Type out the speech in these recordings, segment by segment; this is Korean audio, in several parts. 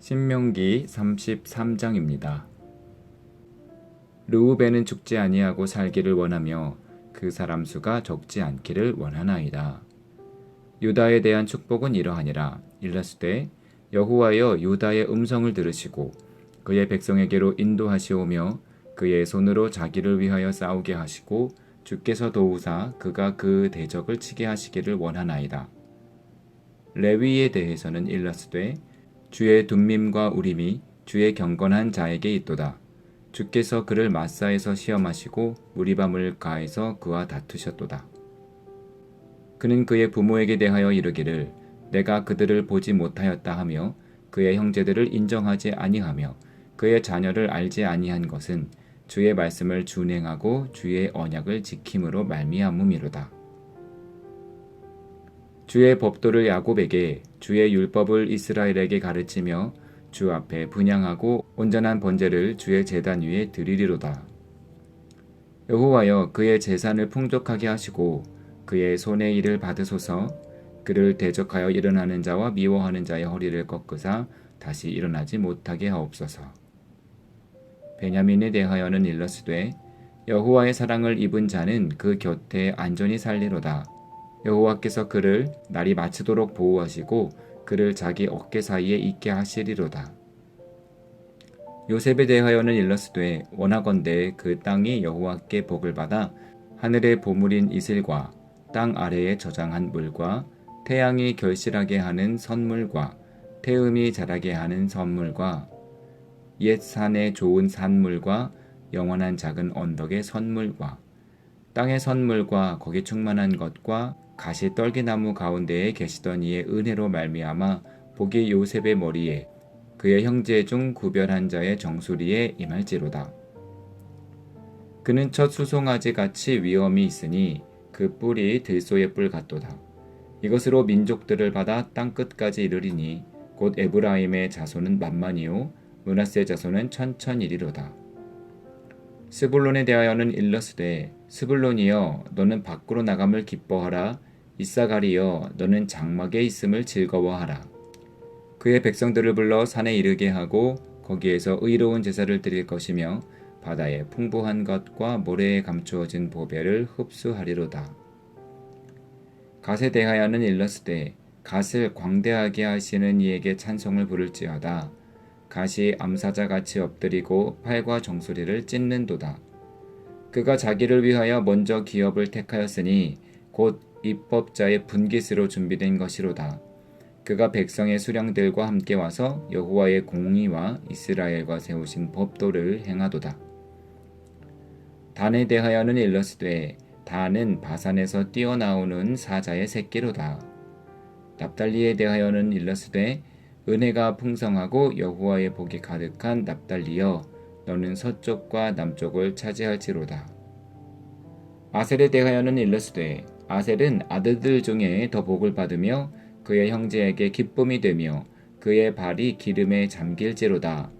신명기 33장입니다. 르우벤은 죽지 아니하고 살기를 원하며 그 사람 수가 적지 않기를 원하나이다. 유다에 대한 축복은 이러하니라. 일러스되 여호와여 유다의 음성을 들으시고 그의 백성에게로 인도하시오며 그의 손으로 자기를 위하여 싸우게 하시고 주께서 도우사 그가 그 대적을 치게 하시기를 원하나이다. 레위에 대해서는 일러스되 주의 둠밈과 우림이 주의 경건한 자에게 있도다. 주께서 그를 마사에서 시험하시고 무리바 물가에서 그와 다투셨도다. 그는 그의 부모에게 대하여 이르기를 내가 그들을 보지 못하였다 하며 그의 형제들을 인정하지 아니하며 그의 자녀를 알지 아니한 것은 주의 말씀을 준행하고 주의 언약을 지킴으로 말미암음이로다. 주의 법도를 야곱에게 주의 율법을 이스라엘에게 가르치며 주 앞에 분향하고 온전한 번제를 주의 제단 위에 드리리로다. 여호와여 그의 재산을 풍족하게 하시고 그의 손의 일을 받으소서. 그를 대적하여 일어나는 자와 미워하는 자의 허리를 꺾으사 다시 일어나지 못하게 하옵소서. 베냐민에 대하여는 일러스되 여호와의 사랑을 입은 자는 그 곁에 안전히 살리로다. 여호와께서 그를 날이 마치도록 보호하시고 그를 자기 어깨 사이에 있게 하시리로다. 요셉에 대하여는 일러스되 원하건대 그 땅이 여호와께 복을 받아 하늘의 보물인 이슬과 땅 아래에 저장한 물과 태양이 결실하게 하는 선물과 태음이 자라게 하는 선물과 옛 산의 좋은 산물과 영원한 작은 언덕의 선물과 땅의 선물과 거기 충만한 것과 가시 떨기나무 가운데에 계시던 이의 은혜로 말미암아 복이 요셉의 머리에 그의 형제 중 구별한 자의 정수리에 임할지로다. 그는 첫 수송아지 같이 위엄이 있으니 그 뿔이 들소의 뿔 같도다. 이것으로 민족들을 받아 땅 끝까지 이르리니 곧 에브라임의 자손은 만만이요 므낫세 자손은 천천이리로다. 스불론에 대하여는 일러스되 스불론이여 너는 밖으로 나감을 기뻐하라. 이사가리여 너는 장막에 있음을 즐거워하라. 그의 백성들을 불러 산에 이르게 하고 거기에서 의로운 제사를 드릴 것이며 바다의 풍부한 것과 모래에 감추어진 보배를 흡수하리로다. 갓에 대하여는 일러스되 갓을 광대하게 하시는 이에게 찬송을 부를지어다. 갓이 암사자같이 엎드리고 팔과 정수리를 찢는도다. 그가 자기를 위하여 먼저 기업을 택하였으니 곧 입법자의 분깃으로 준비된 것이로다. 그가 백성의 수령들과 함께 와서 여호와의 공의와 이스라엘과 세우신 법도를 행하도다. 단에 대하여는 일러스되 단은 바산에서 뛰어나오는 사자의 새끼로다. 납달리에 대하여는 일러스되 은혜가 풍성하고 여호와의 복이 가득한 납달리여 너는 서쪽과 남쪽을 차지할지로다. 아셀에 대하여는 일러스되 아셀은 아들들 중에 더 복을 받으며 그의 형제에게 기쁨이 되며 그의 발이 기름에 잠길지로다.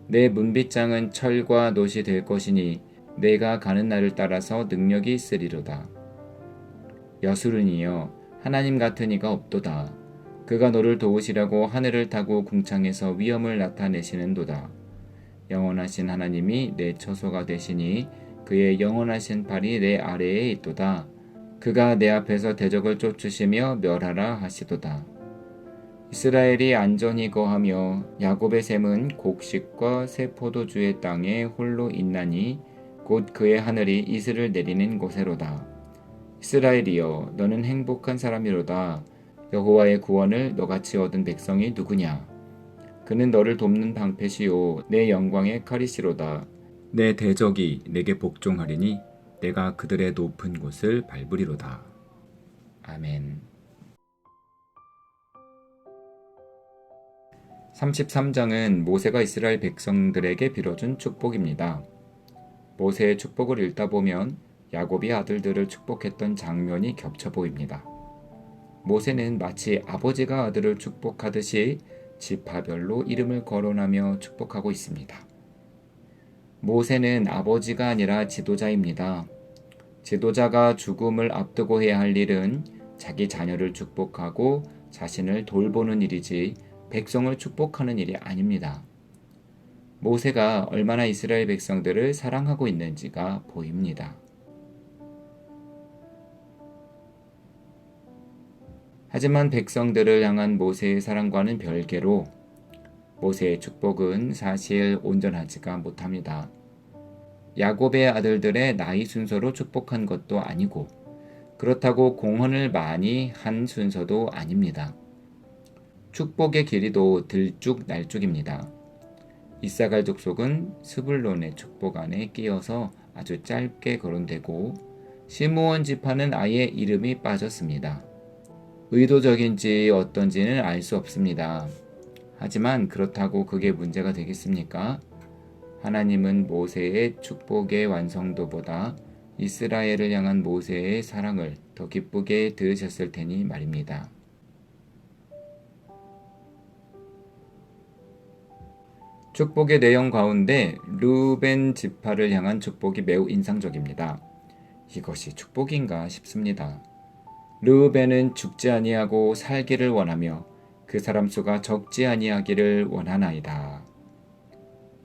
내 문빗장은 철과 놋이 될 것이니 내가 가는 날을 따라서 능력이 있으리로다. 여수른이여 하나님 같은 이가 없도다. 그가 너를 도우시려고 하늘을 타고 궁창에서 위엄을 나타내시는도다. 영원하신 하나님이 내 처소가 되시니 그의 영원하신 팔이 내 아래에 있도다. 그가 내 앞에서 대적을 쫓으시며 멸하라 하시도다. 이스라엘이 안전히 거하며 야곱의 샘은 곡식과 새 포도주의 땅에 홀로 있나니 곧 그의 하늘이 이슬을 내리는 곳에로다. 이스라엘이여 너는 행복한 사람이로다. 여호와의 구원을 너같이 얻은 백성이 누구냐? 그는 너를 돕는 방패시요 내 영광의 칼이시로다. 내 대적이 내게 복종하리니 내가 그들의 높은 곳을 밟으리로다. 아멘. 33장은 모세가 이스라엘 백성들에게 빌어준 축복입니다. 모세의 축복을 읽다 보면 야곱이 아들들을 축복했던 장면이 겹쳐 보입니다. 모세는 마치 아버지가 아들을 축복하듯이 지파별로 이름을 거론하며 축복하고 있습니다. 모세는 아버지가 아니라 지도자입니다. 지도자가 죽음을 앞두고 해야 할 일은 자기 자녀를 축복하고 자신을 돌보는 일이지 백성을 축복하는 일이 아닙니다. 모세가 얼마나 이스라엘 백성들을 사랑하고 있는지가 보입니다. 하지만 백성들을 향한 모세의 사랑과는 별개로 모세의 축복은 사실 온전하지가 못합니다. 야곱의 아들들의 나이 순서로 축복한 것도 아니고 그렇다고 공헌을 많이 한 순서도 아닙니다. 축복의 길이도 들쭉날쭉입니다. 이사갈 족속은 스불론의 축복 안에 끼어서 아주 짧게 거론되고 시므온 지파는 아예 이름이 빠졌습니다. 의도적인지 어떤지는 알 수 없습니다. 하지만 그렇다고 그게 문제가 되겠습니까? 하나님은 모세의 축복의 완성도보다 이스라엘을 향한 모세의 사랑을 더 기쁘게 들으셨을 테니 말입니다. 축복의 내용 가운데 르우벤 지파를 향한 축복이 매우 인상적입니다. 이것이 축복인가 싶습니다. 르우벤은 죽지 아니하고 살기를 원하며 그 사람 수가 적지 아니하기를 원하나이다.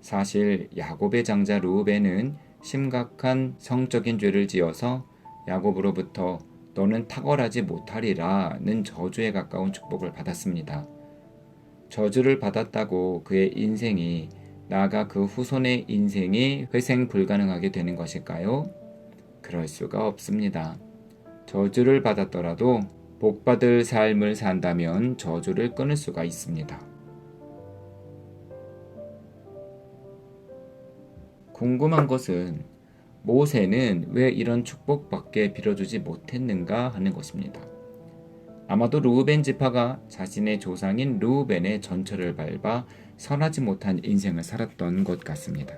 사실 야곱의 장자 르우벤은 심각한 성적인 죄를 지어서 야곱으로부터 너는 탁월하지 못하리라는 저주에 가까운 축복을 받았습니다. 저주를 받았다고 그의 인생이 나아가 그 후손의 인생이 회생 불가능하게 되는 것일까요? 그럴 수가 없습니다. 저주를 받았더라도 복받을 삶을 산다면 저주를 끊을 수가 있습니다. 궁금한 것은 모세는 왜 이런 축복밖에 빌어주지 못했는가 하는 것입니다. 아마도 르우벤 지파가 자신의 조상인 르우벤의 전철을 밟아 선하지 못한 인생을 살았던 것 같습니다.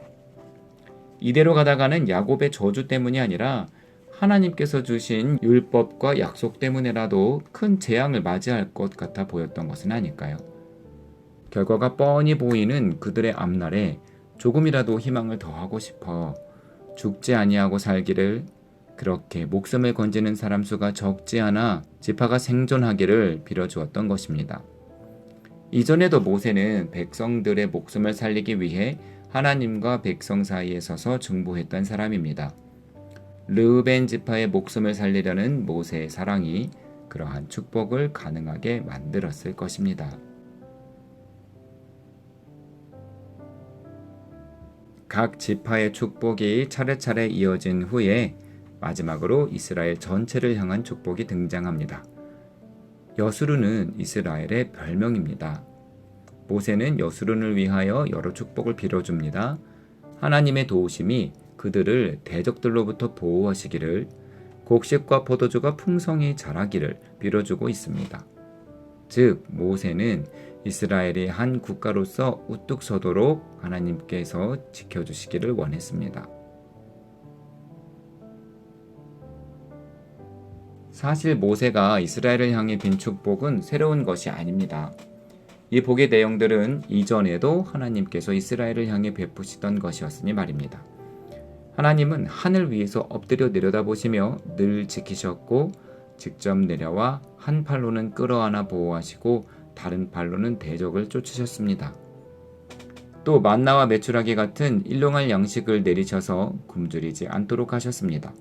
이대로 가다가는 야곱의 저주 때문이 아니라 하나님께서 주신 율법과 약속 때문에라도 큰 재앙을 맞이할 것 같아 보였던 것은 아닐까요? 결과가 뻔히 보이는 그들의 앞날에 조금이라도 희망을 더하고 싶어 죽지 아니하고 살기를, 그렇게 목숨을 건지는 사람 수가 적지 않아 지파가 생존하기를 빌어주었던 것입니다. 이전에도 모세는 백성들의 목숨을 살리기 위해 하나님과 백성 사이에 서서 중보했던 사람입니다. 르우벤 지파의 목숨을 살리려는 모세의 사랑이 그러한 축복을 가능하게 만들었을 것입니다. 각 지파의 축복이 차례차례 이어진 후에 마지막으로 이스라엘 전체를 향한 축복이 등장합니다. 여수르는 이스라엘의 별명입니다. 모세는 여수른을 위하여 여러 축복을 빌어줍니다. 하나님의 도우심이 그들을 대적들로부터 보호하시기를, 곡식과 포도주가 풍성히 자라기를 빌어주고 있습니다. 즉 모세는 이스라엘이 한 국가로서 우뚝 서도록 하나님께서 지켜주시기를 원했습니다. 사실 모세가 이스라엘을 향해 빈 축복은 새로운 것이 아닙니다. 이 복의 내용들은 이전에도 하나님께서 이스라엘을 향해 베푸시던 것이었으니 말입니다. 하나님은 하늘 위에서 엎드려 내려다보시며 늘 지키셨고, 직접 내려와 한 팔로는 끌어안아 보호하시고 다른 팔로는 대적을 쫓으셨습니다. 또 만나와 메추라기 같은 일용할 양식을 내리셔서 굶주리지 않도록 하셨습니다.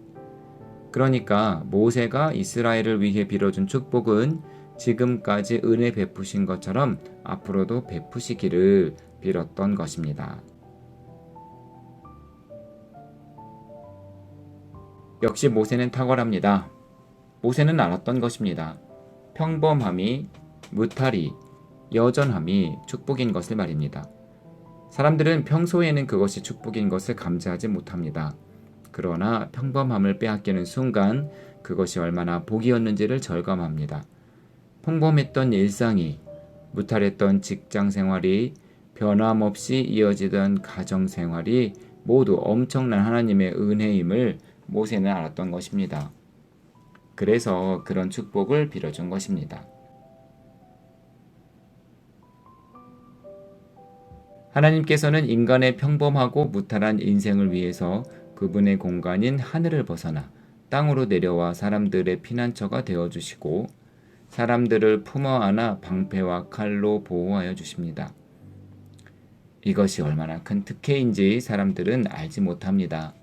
그러니까 모세가 이스라엘을 위해 빌어준 축복은 지금까지 은혜 베푸신 것처럼 앞으로도 베푸시기를 빌었던 것입니다. 역시 모세는 탁월합니다. 모세는 알았던 것입니다. 평범함이, 무탈이, 여전함이 축복인 것을 말입니다. 사람들은 평소에는 그것이 축복인 것을 감지하지 못합니다. 그러나 평범함을 빼앗기는 순간 그것이 얼마나 복이었는지를 절감합니다. 평범했던 일상이, 무탈했던 직장 생활이, 변함없이 이어지던 가정 생활이 모두 엄청난 하나님의 은혜임을 모세는 알았던 것입니다. 그래서 그런 축복을 빌어준 것입니다. 하나님께서는 인간의 평범하고 무탈한 인생을 위해서 그분의 공간인 하늘을 벗어나 땅으로 내려와 사람들의 피난처가 되어주시고, 사람들을 품어 안아 방패와 칼로 보호하여 주십니다. 이것이 얼마나 큰 특혜인지 사람들은 알지 못합니다.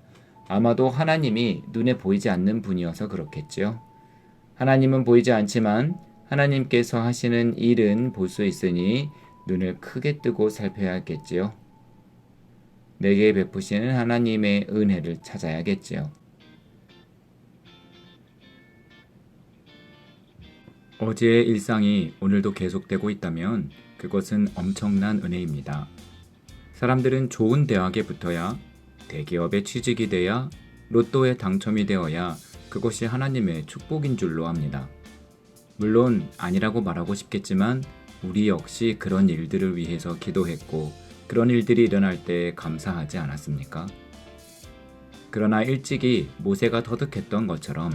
아마도 하나님이 눈에 보이지 않는 분이어서 그렇겠죠. 하나님은 보이지 않지만 하나님께서 하시는 일은 볼 수 있으니 눈을 크게 뜨고 살펴야겠지요. 내게 베푸시는 하나님의 은혜를 찾아야겠지요. 어제의 일상이 오늘도 계속되고 있다면 그것은 엄청난 은혜입니다. 사람들은 좋은 대학에 붙어야, 대기업에 취직이 돼야, 로또에 당첨이 되어야 그것이 하나님의 축복인 줄로 압니다. 물론 아니라고 말하고 싶겠지만 우리 역시 그런 일들을 위해서 기도했고 그런 일들이 일어날 때 감사하지 않았습니까? 그러나 일찍이 모세가 터득했던 것처럼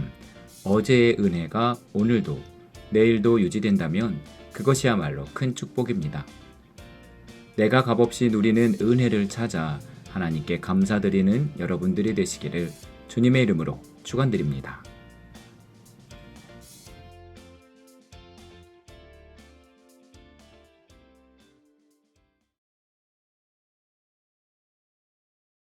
어제의 은혜가 오늘도 내일도 유지된다면 그것이야말로 큰 축복입니다. 내가 값없이 누리는 은혜를 찾아 하나님께 감사드리는 여러분들이 되시기를 주님의 이름으로 축원드립니다.